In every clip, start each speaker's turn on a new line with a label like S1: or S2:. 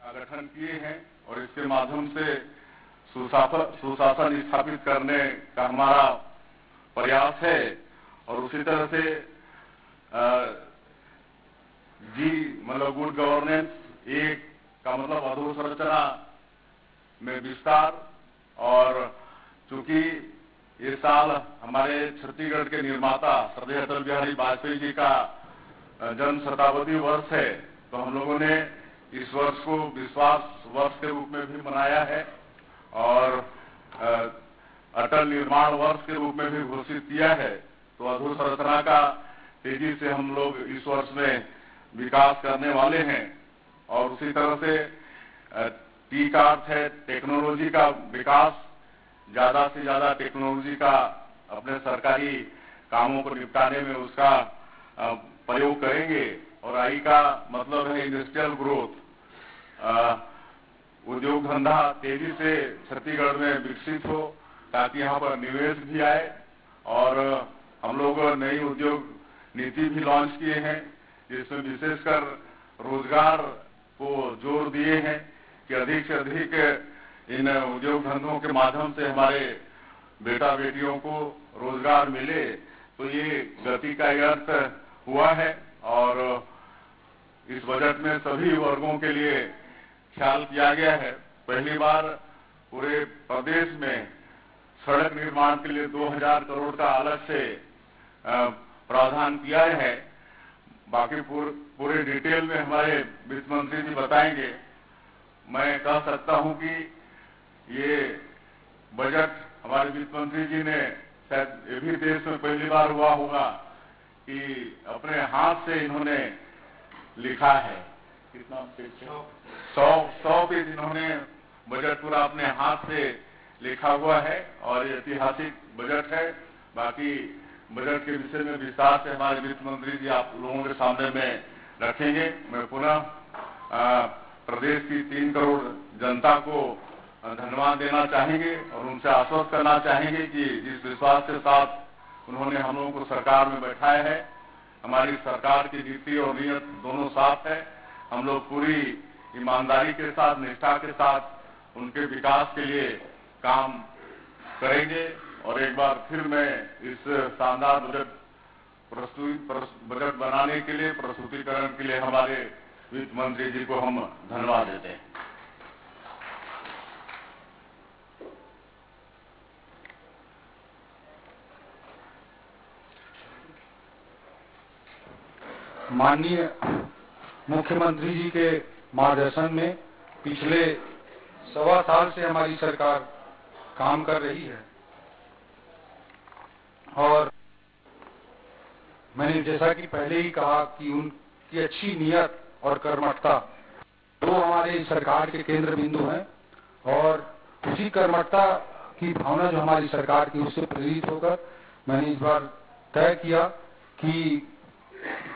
S1: गठन किए हैं और इसके माध्यम से सुशासन स्थापित करने का हमारा प्रयास है। और उसी तरह से मतलब गुड गवर्नेंस एक का मतलब अधोसंरचना में विस्तार। और चूंकि इस साल हमारे छत्तीसगढ़ के निर्माता श्रद्धेय अटल बिहारी वाजपेयी जी का जन्म शताब्दी वर्ष है, तो हम लोगों ने इस वर्ष को विश्वास वर्ष के रूप में भी मनाया है और अटल निर्माण वर्ष के रूप में भी घोषित किया है। तो अधोसंरचना का तेजी से हम लोग इस वर्ष में विकास करने वाले हैं। और उसी तरह से टी का अर्थ है टेक्नोलॉजी का विकास, ज्यादा से ज्यादा टेक्नोलॉजी का अपने सरकारी कामों को निपटाने में उसका प्रयोग करेंगे। और आई का मतलब है इंडस्ट्रियल ग्रोथ, उद्योग धंधा तेजी से छत्तीसगढ़ में विकसित हो ताकि यहाँ पर निवेश भी आए। और हम लोग नई उद्योग नीति भी लॉन्च किए हैं जिसमें विशेषकर रोजगार को जोर दिए हैं कि अधिक से अधिक इन उद्योग धंधों के माध्यम से हमारे बेटा बेटियों को रोजगार मिले। तो ये गति का अर्थ हुआ है। और इस बजट में सभी वर्गों के लिए ख्याल किया गया है। पहली बार पूरे प्रदेश में सड़क निर्माण के लिए 2000 करोड़ का अलग से प्रावधान किया है। बाकी पूरे डिटेल में हमारे वित्त मंत्री जी बताएंगे। मैं कह सकता हूं कि ये बजट हमारे वित्त मंत्री जी ने शायद ये भी देश में पहली बार हुआ होगा कि अपने हाथ से इन्होंने लिखा है। कितना पेज? 100 पेज इन्होंने बजट पूरा अपने हाथ से लिखा हुआ है और ये ऐतिहासिक बजट है। बाकी बजट के विषय में विस्तार से हमारे वित्त मंत्री जी आप लोगों के सामने में रखेंगे। मैं पुनः प्रदेश की 3 करोड़ जनता को धन्यवाद देना चाहेंगे और उनसे आश्वस्त करना चाहेंगे कि जिस विश्वास के साथ उन्होंने हम लोगों को सरकार में बैठाया है, हमारी सरकार की नीति और नीयत दोनों साफ है। हम लोग पूरी ईमानदारी के साथ, निष्ठा के साथ उनके विकास के लिए काम करेंगे। और एक बार फिर मैं इस शानदार बजट बनाने के लिए, प्रस्तुतिकरण के लिए हमारे वित्त मंत्री जी को हम धन्यवाद देते हैं।
S2: माननीय मुख्यमंत्री जी के मार्गदर्शन में पिछले 1.25 साल से हमारी सरकार काम कर रही है। और मैंने जैसा कि पहले ही कहा कि उनकी अच्छी नीयत और कर्मठता वो हमारे सरकार के केंद्र बिंदु हैं। और उसी कर्मठता की भावना जो हमारी सरकार की, उससे प्रेरित होकर मैंने इस बार तय किया कि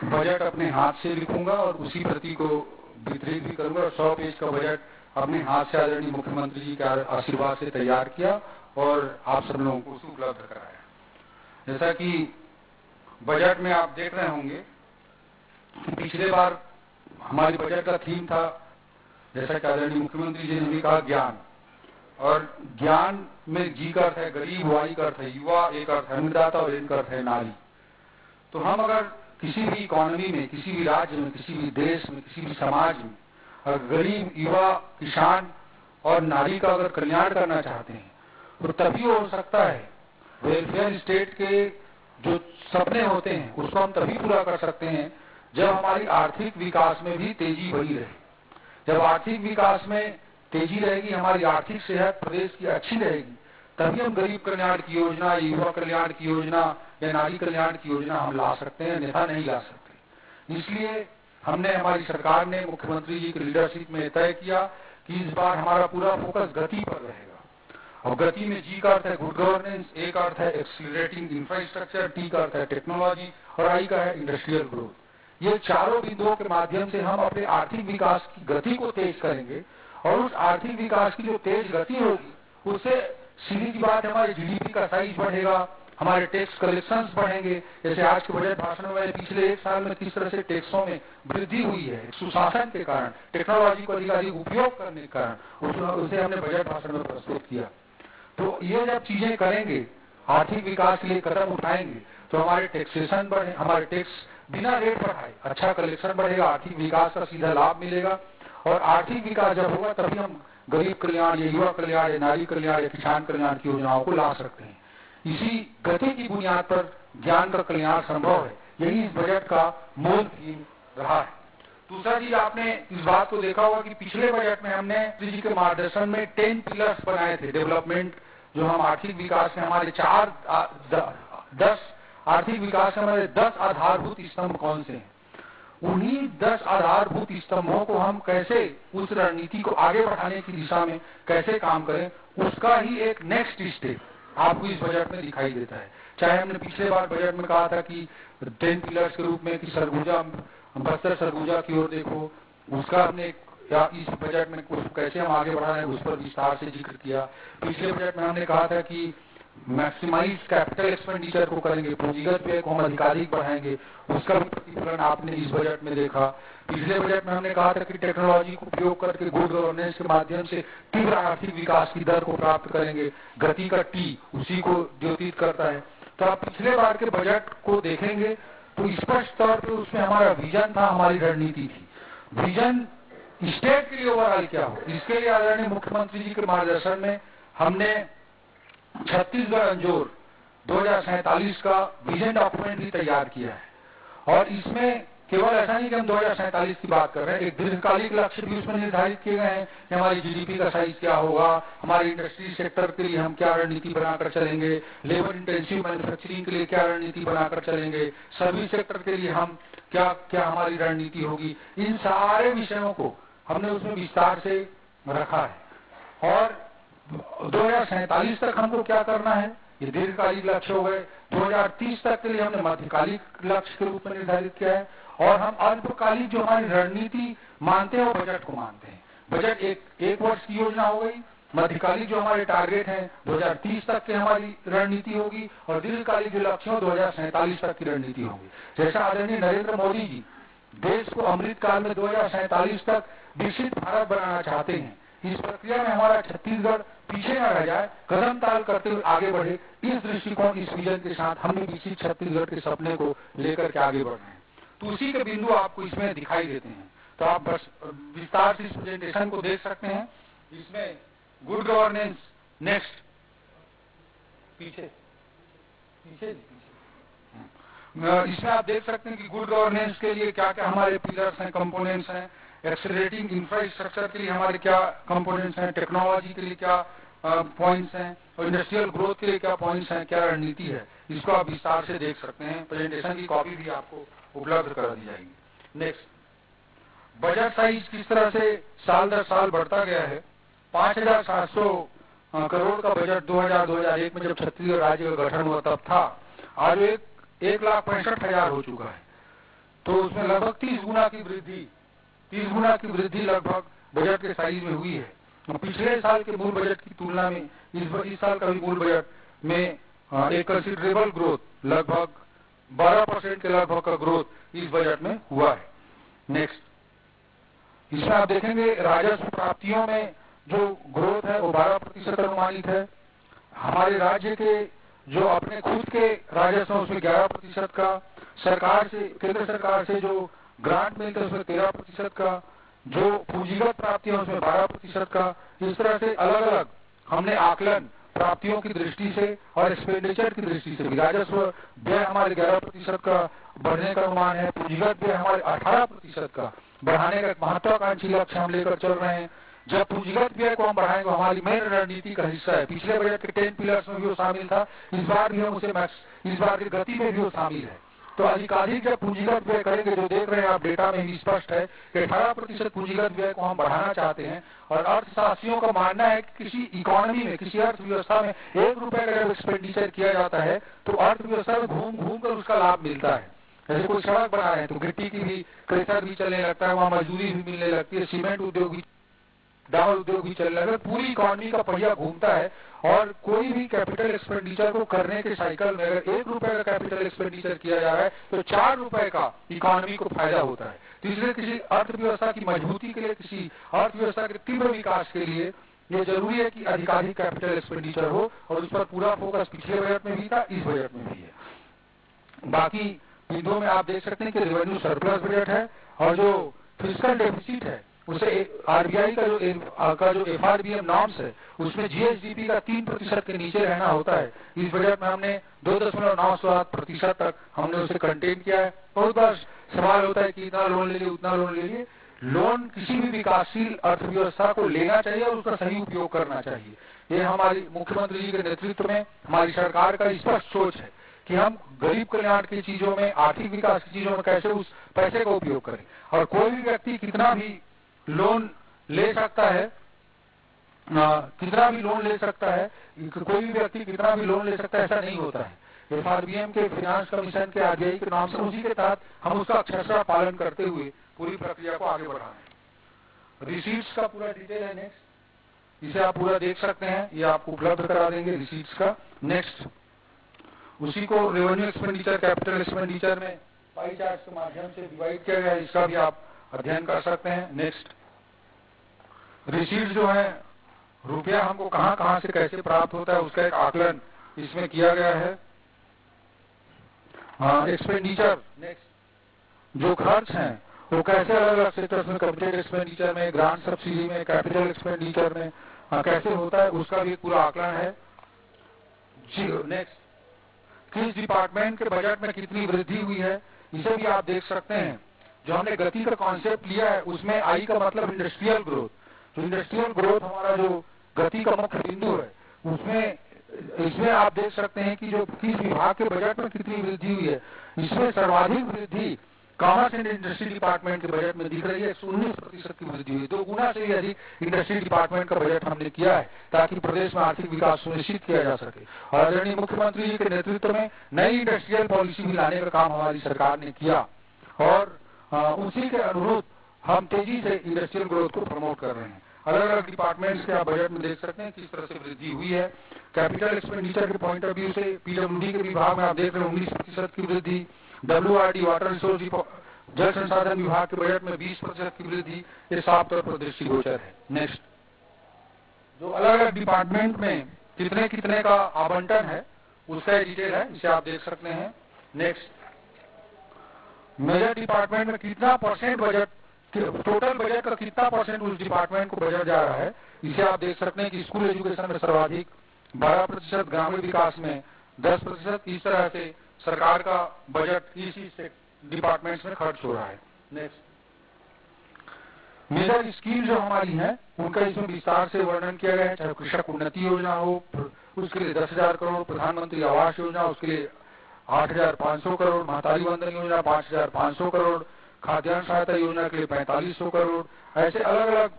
S2: बजट अपने हाथ से लिखूंगा और उसी प्रति को वितरित भी करूंगा। 100 पेज का बजट अपने हाथ से आदरणीय मुख्यमंत्री जी के आशीर्वाद से तैयार किया और आप सब लोगों को उपलब्ध कराया। जैसा कि बजट में आप देख रहे होंगे, पिछले बार हमारी बजट का थीम था, जैसा कि आदरणीय मुख्यमंत्री जी ने भी कहा, ज्ञान। और ज्ञान में जी का अर्थ है गरीब, वाई का अर्थ है युवा, एक अर्थ है अन्नदाता और एक अर्थ है नारी। तो हम अगर किसी भी इकोनॉमी में, किसी भी राज्य में, किसी भी देश में, किसी भी समाज में अगर गरीब, युवा, किसान और नारी का अगर कल्याण करना चाहते हैं तो तभी हो सकता है। वेलफेयर स्टेट के जो सपने होते हैं उसको हम तभी पूरा कर सकते हैं जब हमारी आर्थिक विकास में भी तेजी बनी रहे। जब आर्थिक विकास में तेजी रहेगी, हमारी आर्थिक सेहत प्रदेश की अच्छी रहेगी, तभी हम गरीब कल्याण की योजना, युवा कल्याण की योजना या नारी कल्याण की योजना हम ला सकते हैं, अन्यथा नहीं ला सकते। इसलिए हमने, हमारी सरकार ने मुख्यमंत्री जी की लीडरशिप में तय किया कि इस बार हमारा पूरा फोकस गति पर रहेगा। और गति में जी का अर्थ है गुड गवर्नेंस, ए का अर्थ है एक्सीलरेटिंग इंफ्रास्ट्रक्चर, टी का अर्थ है टेक्नोलॉजी और आई का है इंडस्ट्रियल ग्रोथ। ये चारों बिंदुओं के माध्यम से हम अपने आर्थिक विकास की गति को तेज करेंगे। और उस आर्थिक विकास की जो तेज गति होगी उससे सीधी सी बात है हमारे जीडीपी का साइज बढ़ेगा, हमारे टैक्स कलेक्शंस बढ़ेंगे। जैसे आज के बजट भाषण में पिछले 1 साल में किस तरह से टैक्सों में वृद्धि हुई है, सुशासन के कारण, टेक्नोलॉजी को अधिकाधिक उपयोग करने के कारण, उसे हमने बजट भाषण में प्रस्तुत किया। तो ये जब चीजें करेंगे, आर्थिक विकास के लिए कदम उठाएंगे, तो हमारे टैक्सेशन बढ़े, हमारे टैक्स बिना रेट बढ़ाए अच्छा कलेक्शन बढ़ेगा, आर्थिक विकास का सीधा लाभ मिलेगा। और आर्थिक विकास जब होगा तभी हम गरीब कल्याण या युवा कल्याण या नारी कल्याण या किसान कल्याण की योजनाओं को ला सकते हैं। इसी गति की बुनियाद पर ज्ञान का कल्याण संभव है। यही इस बजट का मूल थीम रहा है। दूसरा चीज, आपने इस बात को देखा होगा कि पिछले बजट में हमने जी के मार्गदर्शन में 10 पिलर्स बनाए थे डेवलपमेंट, जो हम आर्थिक विकास में हमारे 10 आर्थिक विकास के हमारे 10 आधारभूत स्तंभ कौन से हैं, उन्हीं 10 आधारभूत स्तंभों को हम कैसे उस रणनीति को आगे बढ़ाने की दिशा में कैसे काम करें, उसका ही एक नेक्स्ट स्टेप आपको इस बजट में दिखाई देता है। चाहे हमने पिछले बार बजट में कहा था कि 10 पिलर्स के रूप में कि सरगुजा, बस्तर सरगुजा की ओर देखो, उसका हमने या इस बजट में कैसे हम आगे बढ़ा रहे हैं उस पर विस्तार से जिक्र किया। पिछले बजट में हमने कहा था कि मैक्सिमाइज कैपिटल एक्सपेंडिचर को करेंगे, पूंजीगत व्यय को हम अधिकाधिक बढ़ाएंगे, उसका भी प्रतिफलन आपने इस बजट में देखा। पिछले बजट में हमने कहा था कि टेक्नोलॉजी का उपयोग करके गुड गवर्नेंस के माध्यम से तीव्र आर्थिक विकास की दर को प्राप्त करेंगे। गति का टी उसी को द्योतित करता है। तो आप पिछले बार के बजट को देखेंगे तो स्पष्ट तौर पर उसमें हमारा विजन था, हमारी रणनीति थी। विजन स्टेट के लिए ओवरऑल क्या हो, इसके लिए आदरणीय मुख्यमंत्री जी के मार्गदर्शन में हमने छत्तीसगढ़ अंजोर 2047 का विजन डॉक्यूमेंट भी तैयार किया है। और इसमें केवल ऐसा नहीं कि हम 2047 की बात कर रहे हैं, एक दीर्घकालिक लक्ष्य भी उसमें निर्धारित किए गए हैं कि हमारी जीडीपी का साइज क्या होगा, हमारी इंडस्ट्री सेक्टर के लिए हम क्या रणनीति बनाकर चलेंगे, लेबर इंटेंसिव मैन्युफैक्चरिंग के लिए क्या रणनीति बनाकर चलेंगे, सर्विस सेक्टर के लिए हम क्या क्या हमारी रणनीति होगी। इन सारे विषयों को हमने उसमें विस्तार से रखा है। और 2047 तक हमको क्या करना है, ये दीर्घकालिक लक्ष्य हो गए। 2030 तक के लिए हमने मध्यकालिक लक्ष्य के रूप में निर्धारित किया है। और हम अल्पकालिक जो हमारी रणनीति मानते हैं वो बजट को मानते हैं। बजट एक वर्ष की योजना हो गई, मध्यकालिक जो हमारे टारगेट हैं 2030 तक की हमारी रणनीति होगी, और दीर्घकालिक जो लक्ष्य हो 2047 तक की रणनीति होगी। जैसा आदरणीय नरेंद्र मोदी जी देश को अमृत काल में 2047 तक विकसित भारत बनाना चाहते हैं, इस प्रक्रिया में हमारा छत्तीसगढ़ पीछे न रह जाए, कदम ताल करते हुए आगे बढ़े, इस दृष्टिकोण, इस विजन के साथ हमने विकसित छत्तीसगढ़ के सपने को लेकर के आगे बढ़ रहे हैं। तो उसी के बिंदु आपको इसमें दिखाई देते हैं। तो आप बस विस्तार से इस प्रेजेंटेशन को देख सकते हैं। इसमें गुड गवर्नेंस नेक्स्ट, पीछे इसमें आप देख सकते हैं कि गुड गवर्नेंस के लिए क्या क्या हमारे पिलर्स हैं, कंपोनेंट्स हैं। एक्सेलरेटिंग इंफ्रास्ट्रक्चर के लिए हमारे क्या कंपोनेंट्स हैं, टेक्नोलॉजी के लिए क्या पॉइंट्स हैं, और इंडस्ट्रियल ग्रोथ के लिए क्या पॉइंट्स हैं, क्या रणनीति है, इसको आप विस्तार से देख सकते हैं। प्रेजेंटेशन की कॉपी भी आपको उपलब्ध करा दी जाएगी। नेक्स्ट, बजट साइज किस तरह से साल दर साल बढ़ता गया है। 5700 करोड़ का बजट 2001 में जब छत्तीसगढ़ राज्य का गठन हुआ तब था, आज 1,65,000 हो चुका है। तो उसमें लगभग 30 गुना की वृद्धि लगभग बजट के साइज में हुई है। पिछले साल के मूल बजट की तुलना में इस साल का भी मूल बजट में एक कंसिडरेबल ग्रोथ, लगभग 12% के लगभग का ग्रोथ इस बजट में हुआ है। नेक्स्ट, इसमें आप देखेंगे राजस्व प्राप्तियों में जो ग्रोथ है वो 12% अनुमानित है। हमारे राज्य के जो अपने खुद के राजस्व उसमें 11% का, सरकार से, केंद्र सरकार से जो ग्रांट मिलते हैं उसमें 13% का, जो पूंजीगत प्राप्तियां उसमें 12% का। इस तरह से अलग अलग हमने आकलन प्राप्तियों की दृष्टि से और एक्सपेंडिचर की दृष्टि से भी, राजस्व व्यय हमारे 11% का बढ़ने का अनुमान है, पूंजीगत व्यय हमारे 18% का बढ़ाने का एक महत्वाकांक्षी लक्ष्य हम लेकर चल रहे हैं। जब पूंजीगत व्यय को हम बढ़ाएंगे, हमारी मेन रणनीति का हिस्सा है। पिछले बजट के 10 पिलर्स में भी वो शामिल था, इस बार भी हम उसे इस बार की गति में भी वो शामिल है। तो अधिकाधिक जब पूंजीगत व्यय करेंगे, जो देख रहे हैं आप डेटा में भी स्पष्ट है कि 18% पूंजीगत व्यय को हम बढ़ाना चाहते हैं। और अर्थशास्त्रियों का मानना है कि किसी इकोनॉमी में, किसी अर्थव्यवस्था में 1 रुपए का जब एक्सपेंडिचर किया जाता है तो अर्थव्यवस्था में घूम घूम कर उसका लाभ मिलता है। जैसे कोई सड़क बना रहे हैं तो गिट्टी की भी, क्रेशर भी चलने लगता है, वहाँ मजदूरी भी मिलने लगती है, सीमेंट उद्योग भी डामर उद्योग भी चलने लगा। पूरी इकोनॉमी का पहिया घूमता है और कोई भी कैपिटल एक्सपेंडिचर को करने के साइकिल में अगर 1 रुपए का कैपिटल एक्सपेंडिचर किया जा रहा है तो 4 रुपए का इकोनॉमी को फायदा होता है। तो इसलिए किसी अर्थव्यवस्था की मजबूती के लिए, किसी अर्थव्यवस्था के तीव्र विकास के लिए ये जरूरी है कि अधिकाधिक कैपिटल एक्सपेंडिचर हो, और उस पर पूरा फोकस पिछले बजट में भी था, इस बजट में भी है। बाकी बिंदुओं में आप देख सकते हैं कि रेवेन्यू सरप्लस बजट है, और जो फिस्कल डेफिसिट है उसे आरबीआई का जो एफआरबीएम नॉर्म्स है उसमें जीएसडीपी का 3% के नीचे रहना होता है। इस बजट में हमने 2.97% तक हमने उसे कंटेन किया है। बहुत बार सवाल होता है कि इतना लोन ले लिए, उतना लोन ले लिए। लोन किसी भी विकासशील अर्थव्यवस्था को लेना चाहिए और उसका सही उपयोग करना चाहिए। ये हमारी मुख्यमंत्री जी के नेतृत्व में हमारी सरकार का स्पष्ट सोच है कि हम गरीब कल्याण की चीजों में, आर्थिक विकास की चीजों में कैसे उस पैसे का उपयोग करें। और कोई भी व्यक्ति कितना भी लोन ले सकता है, कोई भी व्यक्ति कितना भी लोन ले सकता है, ऐसा नहीं होता है। एफआरबीएम के, फाइनेंस कमीशन के, आरबीआई के नाम से उसी के तहत हम उसका अक्षरशः पालन करते हुए पूरी प्रक्रिया को आगे बढ़ा रहे हैं। रिसीट्स का पूरा डिटेल है नेक्स्ट, इसे आप पूरा देख सकते हैं, ये आपको उपलब्ध करा देंगे रिसीट्स का। नेक्स्ट, उसी को रेवेन्यू एक्सपेंडिचर, कैपिटल एक्सपेंडिचर में पाई चार्ट के माध्यम से डिवाइड किया गया है, इसका भी आप अध्ययन कर सकते हैं। नेक्स्ट, रिसीट्स जो है, रुपया हमको कहां कहां से कैसे प्राप्त होता है उसका एक आकलन इसमें किया गया है। एक्सपेंडिचर, नेक्स्ट, जो खर्च हैं वो कैसे अलग अलग सेक्टर्स में, कैपिटल एक्सपेंडिचर में, ग्रांट सब्सिडी में, कैपिटल एक्सपेंडिचर में कैसे होता है उसका भी पूरा आकलन है। नेक्स्ट, किस डिपार्टमेंट के बजट में कितनी वृद्धि हुई है इसे भी आप देख सकते हैं। जो हमने गति का कॉन्सेप्ट लिया है उसमें आई का मतलब इंडस्ट्रियल ग्रोथ। तो इंडस्ट्रियल ग्रोथ हमारा जो गति का मुख्य बिंदु है उसमें इसमें आप देख सकते हैं कि जो किस विभाग के बजट में कितनी वृद्धि हुई है। इसमें सर्वाधिक वृद्धि कॉमर्स एंड इंडस्ट्री डिपार्टमेंट के बजट में दिख रही है, 19% की वृद्धि हुई। 2 गुना से भी अधिक इंडस्ट्री डिपार्टमेंट का बजट हमने किया है ताकि प्रदेश में आर्थिक विकास सुनिश्चित किया जा सके। और आदरणीय मुख्यमंत्री जी के नेतृत्व में नई इंडस्ट्रियल पॉलिसी भी लाने का काम हमारी सरकार ने किया, और उसी के अनुरूप हम तेजी से इंडस्ट्रियल ग्रोथ को प्रमोट कर रहे हैं। अलग अलग डिपार्टमेंट्स के आप बजट में देख सकते हैं किस तरह से वृद्धि हुई है। कैपिटल एक्सपेंडिचर के पॉइंट ऑफ व्यू से पीडब्ल्यूडी के विभाग में आप देख रहे हैं 19% की वृद्धि। डब्ल्यूआरडी, वाटर रिसोर्स, जल संसाधन विभाग के बजट में 20% की वृद्धि, ये साफ तौर पर दृष्टिगोचर है। नेक्स्ट, जो अलग अलग डिपार्टमेंट में कितने कितने का आवंटन है उसका डिटेल है, इसे आप देख सकते हैं। नेक्स्ट, मेजर डिपार्टमेंट में कितना परसेंट बजट, टोटल बजट का कितना परसेंट उस डिपार्टमेंट को बजट जा रहा है, इसे आप देख सकते हैं कि स्कूल एजुकेशन में सर्वाधिक 12%, ग्रामीण विकास में 10%, इस तरह से सरकार का बजट इसी से डिपार्टमेंट्स में खर्च हो रहा है। नेक्स्ट, मेजर स्कीम जो हमारी है उनका इसमें विस्तार से वर्णन किया गया है, चाहे कृषक उन्नति योजना हो उसके लिए 10,000 करोड़, प्रधानमंत्री आवास योजना उसके लिए 8,500 करोड़, महतारी वंदन योजना 5,500 करोड़, खाद्यान्न सहायता योजना के लिए 4,500 करोड़, ऐसे अलग अलग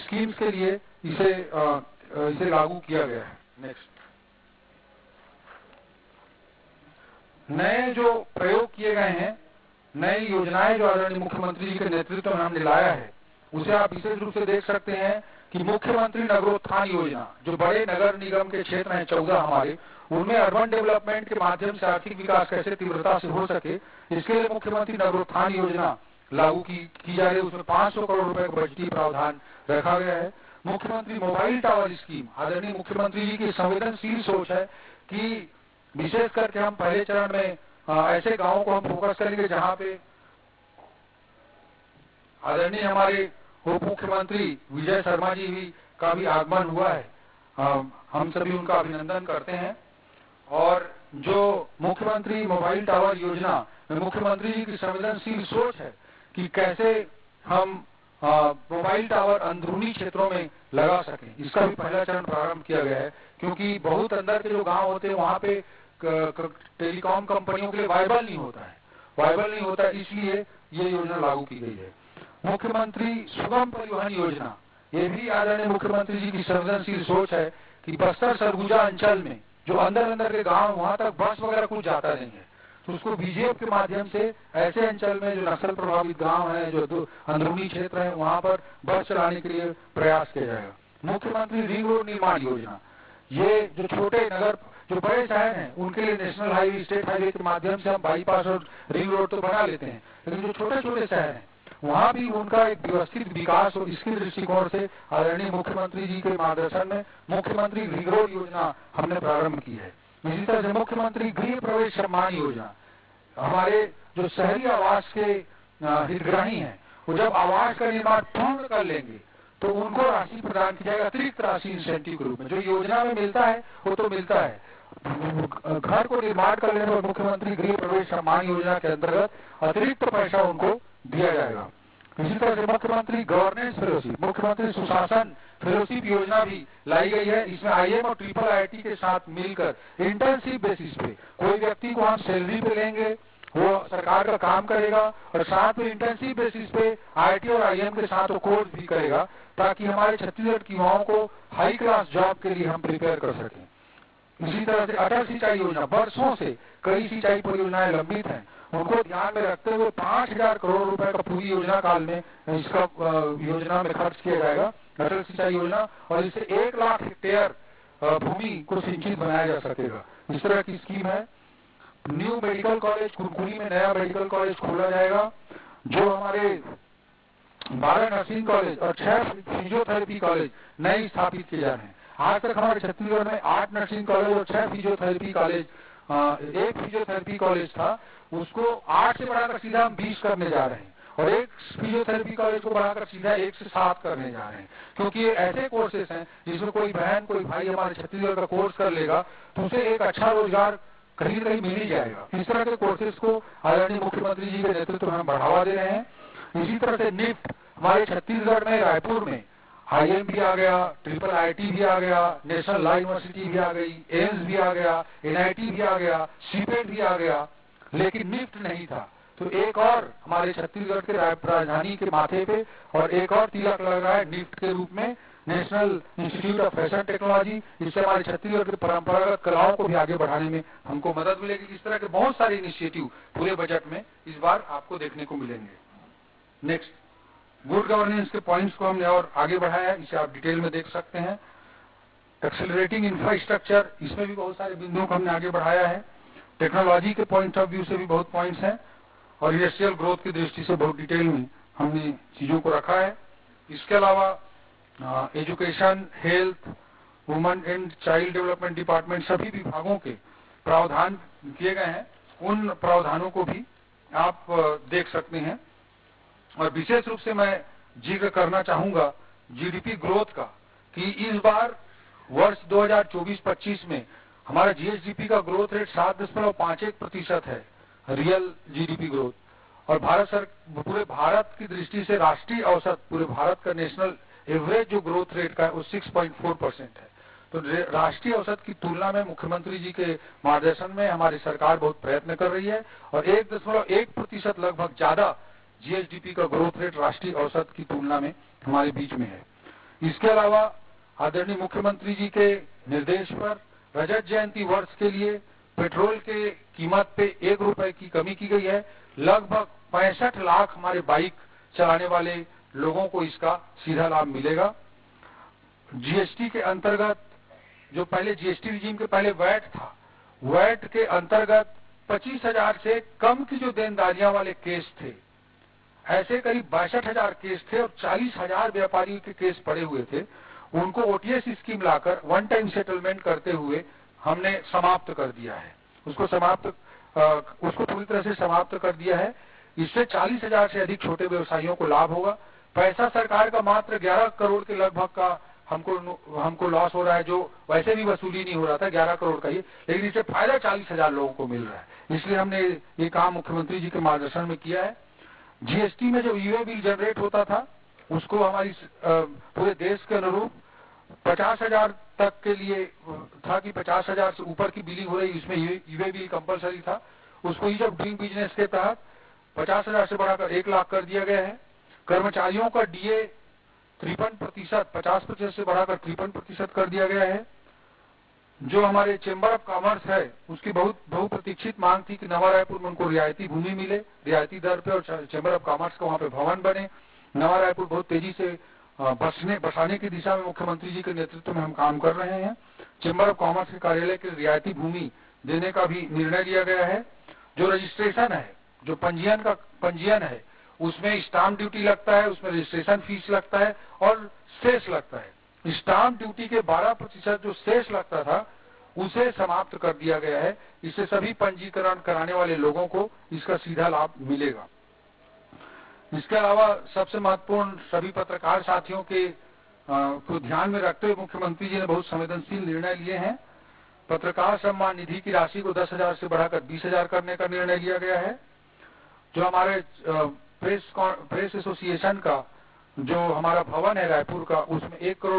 S2: स्कीम्स के लिए इसे लागू किया गया है। नेक्स्ट, नए जो प्रयोग किए गए हैं, नई योजनाएं जो आदरणीय मुख्यमंत्री जी के नेतृत्व में हमने लाया है उसे आप विशेष रूप से देख सकते हैं कि मुख्यमंत्री नगरोत्थान योजना, जो बड़े नगर निगम के क्षेत्र हैं 14 हमारे, उनमें अर्बन डेवलपमेंट के माध्यम से आर्थिक विकास कैसे तीव्रता से हो सके, इसके लिए मुख्यमंत्री नगरोत्थान योजना लागू की जा रही है। उसमें 500 करोड़ रुपए का बजटीय प्रावधान रखा गया है। मुख्यमंत्री मोबाइल टावर स्कीम, आदरणीय मुख्यमंत्री जी की संवेदनशील सोच है कि विशेष करके हम पहले चरण में ऐसे गांवों को हम फोकस करेंगे जहां पे आदरणीय हमारे उप मुख्यमंत्री विजय शर्मा जी भी का भी आगमन हुआ है, हम सभी उनका अभिनंदन करते हैं। और जो मुख्यमंत्री मोबाइल टावर योजना में मुख्यमंत्री जी की संवेदनशील सोच है कि कैसे हम मोबाइल टावर अंदरूनी क्षेत्रों में लगा सकें, इसका भी पहला चरण प्रारंभ किया गया है, क्योंकि बहुत अंदर के जो गांव होते हैं वहां पे टेलीकॉम कंपनियों के लिए वायबल नहीं होता है, इसलिए ये योजना लागू की गई है। मुख्यमंत्री सुगम परिवहन योजना, ये भी आदरणीय मुख्यमंत्री जी की संवेदनशील सोच है कि बस्तर सरगुजा अंचल में जो अंदर के गांव वहां तक बस वगैरह कुछ जाता नहीं है, तो उसको बीजेपी के माध्यम से ऐसे अंचल में जो नक्सल प्रभावित गांव है, जो अंदरूनी क्षेत्र है, वहां पर बस चलाने के लिए प्रयास किया जाएगा। मुख्यमंत्री रिंग रोड निर्माण योजना, ये जो छोटे नगर, जो बड़े शहर हैं, उनके लिए नेशनल हाईवे, स्टेट हाईवे के माध्यम से हम बाईपास और रिंग रोड तो बना लेते हैं, लेकिन जो छोटे छोटे शहर हैं वहां भी उनका एक व्यवस्थित विकास और इसके दृष्टिकोण से आदरणीय मुख्यमंत्री जी के मार्गदर्शन में मुख्यमंत्री रिंग रोड योजना हमने प्रारंभ की है। इसी तरह से मुख्यमंत्री गृह प्रवेश सम्मान योजना, हमारे जो शहरी आवास के हितग्राही हैं, वो जब आवास का निर्माण पूर्ण कर लेंगे तो उनको राशि प्रदान की जाएगी, अतिरिक्त राशि इंसेंटिव के रूप में। जो योजना में मिलता है वो तो मिलता है, घर को निर्माण कर लेने पर मुख्यमंत्री गृह प्रवेश सम्मान योजना के अंतर्गत अतिरिक्त पैसा उनको दिया जाएगा। इसी तरह से मुख्यमंत्री गवर्नेंस फेलोशिप, मुख्यमंत्री सुशासन फेलोशिप योजना भी लाई गई है। इसमें IIM और IIIT के साथ मिलकर इंटर्नशिप बेसिस पे कोई व्यक्ति को हम सैलरी पे लेंगे, वो सरकार का काम करेगा और साथ में इंटर्नशिप बेसिस पे IIT और IIM के साथ वो कोर्स भी करेगा, ताकि हमारे छत्तीसगढ़ के युवाओं को हाई क्लास जॉब के लिए हम प्रिपेयर कर सकें। इसी तरह से अटल सिंचाई योजना, वर्षों से कई सिंचाई परियोजनाएं लंबित हैं, उनको ध्यान में रखते हुए 5,000 करोड़ रुपए का पूरी योजना काल में इसका योजना में खर्च किया जाएगा, अटल सिंचाई योजना, और इससे 1 लाख हेक्टेयर भूमि को सिंचित बनाया जा सकेगा। इस तरह की स्कीम है। न्यू मेडिकल कॉलेज, कुरकुरी में नया मेडिकल कॉलेज खोला जाएगा। जो हमारे 12 नर्सिंग कॉलेज और 6 फिजियोथेरेपी कॉलेज नए स्थापित किए जा रहे हैं। आज तक हमारे छत्तीसगढ़ में 8 नर्सिंग कॉलेज और 6 फिजियोथेरेपी कॉलेज, 1 फिजियोथेरेपी कॉलेज था, उसको 8 से बढ़ाकर सीधा हम 20 करने जा रहे हैं, और 1 फिजियोथेरेपी कॉलेज को बढ़ाकर सीधा 1 से 7 करने जा रहे हैं, क्योंकि ये ऐसे कोर्सेस हैं जिसमें कोई बहन, कोई भाई हमारे छत्तीसगढ़ का कोर्स कर लेगा तो उसे एक अच्छा रोजगार कहीं न कहीं मिल ही जाएगा। इस तरह के कोर्सेज को आदरणीय मुख्यमंत्री जी के नेतृत्व में हम बढ़ावा दे रहे हैं। इसी तरह से निफ्ट, हमारे छत्तीसगढ़ में रायपुर में IIM भी आ गया, IIIT भी आ गया, नेशनल लॉ यूनिवर्सिटी भी आ गई, एम्स भी आ गया, NIT भी आ गया, सीपेट भी आ गया, लेकिन निफ्ट नहीं था। तो एक और हमारे छत्तीसगढ़ के राजधानी के माथे पे और एक और तिलक लग रहा है निफ्ट के रूप में, national institute of fashion technology. इससे हमारे छत्तीसगढ़ की परंपरागत कलाओं को भी आगे बढ़ाने में हमको मदद मिलेगी। इस तरह के बहुत सारे इनिशिएटिव पूरे बजट में इस बार आपको देखने को मिलेंगे। नेक्स्ट, गुड गवर्नेंस के पॉइंट्स को हमने और आगे बढ़ाया है, इसे आप डिटेल में देख सकते हैं। एक्सेलरेटिंग इंफ्रास्ट्रक्चर, इसमें भी बहुत सारे बिंदुओं को हमने आगे बढ़ाया है। टेक्नोलॉजी के पॉइंट ऑफ व्यू से भी बहुत पॉइंट्स हैं, और इंडस्ट्रियल ग्रोथ की दृष्टि से बहुत डिटेल में हमने चीजों को रखा है। इसके अलावा education, health, women and child development department, सभी विभागों के प्रावधान किए गए हैं, उन प्रावधानों को भी आप देख सकते हैं। और विशेष रूप से मैं जिक्र करना चाहूंगा GDP ग्रोथ का, कि इस बार वर्ष 2024-25 में हमारा GSDP का ग्रोथ रेट 7.51% है, रियल GDP ग्रोथ, और पूरे भारत की दृष्टि से राष्ट्रीय औसत, पूरे भारत का नेशनल एवरेज जो ग्रोथ रेट का है वो 6.4% है। तो राष्ट्रीय औसत की तुलना में मुख्यमंत्री जी के मार्गदर्शन में हमारी सरकार बहुत प्रयत्न कर रही है, और 1.1% लगभग ज्यादा GSDP का ग्रोथ रेट राष्ट्रीय औसत की तुलना में हमारे बीच में है। इसके अलावा आदरणीय मुख्यमंत्री जी के निर्देश पर रजत जयंती वर्ष के लिए पेट्रोल के कीमत पे 1 रुपए की कमी की गई है। लगभग 65 लाख हमारे बाइक चलाने वाले लोगों को इसका सीधा लाभ मिलेगा। GST के अंतर्गत, जो पहले GST रिजीम के पहले वैट था, वैट के अंतर्गत 25,000 से कम की जो देनदारियां वाले केस थे, ऐसे करीब 62,000 केस थे, और 40,000 व्यापारियों के केस पड़े हुए थे, उनको OTS स्कीम लाकर वन टाइम सेटलमेंट करते हुए हमने समाप्त कर दिया है। उसको पूरी तरह से समाप्त कर दिया है। इससे 40,000 से अधिक छोटे व्यवसायियों को लाभ होगा। पैसा सरकार का मात्र 11 करोड़ के लगभग का हमको लॉस हो रहा है, जो वैसे भी वसूली नहीं हो रहा था, 11 करोड़ का ही, लेकिन इससे फायदा 40,000 लोगों को मिल रहा है। इसलिए हमने ये काम मुख्यमंत्री जी के मार्गदर्शन में किया है। GST में जो ई-वे बिल जनरेट होता था, उसको हमारी पूरे देश के अनुरूप 50,000 तक के लिए था कि 50,000 से ऊपर की बिलिंग हो रही, इसमें ई-वे बिल कंपलसरी था। उसको ईज ऑफ डूइंग बिजनेस के तहत 50,000 से बढ़ाकर 1 लाख कर दिया गया है। कर्मचारियों का DA 53%, 50% से बढ़ाकर 53% कर दिया गया है। जो हमारे चेंबर ऑफ कॉमर्स है उसकी बहुत बहुप्रतीक्षित मांग थी कि नवा रायपुर में उनको रियायती भूमि मिले, रियायती दर पे, और चेंबर ऑफ कॉमर्स का वहाँ पे भवन बने। नवा रायपुर बहुत तेजी से बसाने की दिशा में मुख्यमंत्री जी के नेतृत्व में हम काम कर रहे हैं। चेंबर ऑफ कॉमर्स के कार्यालय के रियायती भूमि देने का भी निर्णय लिया गया है। जो रजिस्ट्रेशन है, जो पंजीयन है, उसमें स्टाम्प ड्यूटी लगता है, उसमें रजिस्ट्रेशन फीस लगता है और सेस लगता है। स्टाम्प ड्यूटी के 12% जो शेष लगता था उसे समाप्त कर दिया गया है। इससे सभी पंजीकरण कराने वाले लोगों को इसका सीधा लाभ मिलेगा। इसके अलावा सबसे महत्वपूर्ण, सभी पत्रकार साथियों के को ध्यान में रखते हुए मुख्यमंत्री जी ने बहुत संवेदनशील निर्णय लिए हैं। पत्रकार सम्मान निधि की राशि को 10,000 से बढ़ाकर 20,000 करने का निर्णय लिया गया है। जो हमारे प्रेस एसोसिएशन का जो हमारा भवन है रायपुर का, उसमें 1 करोड़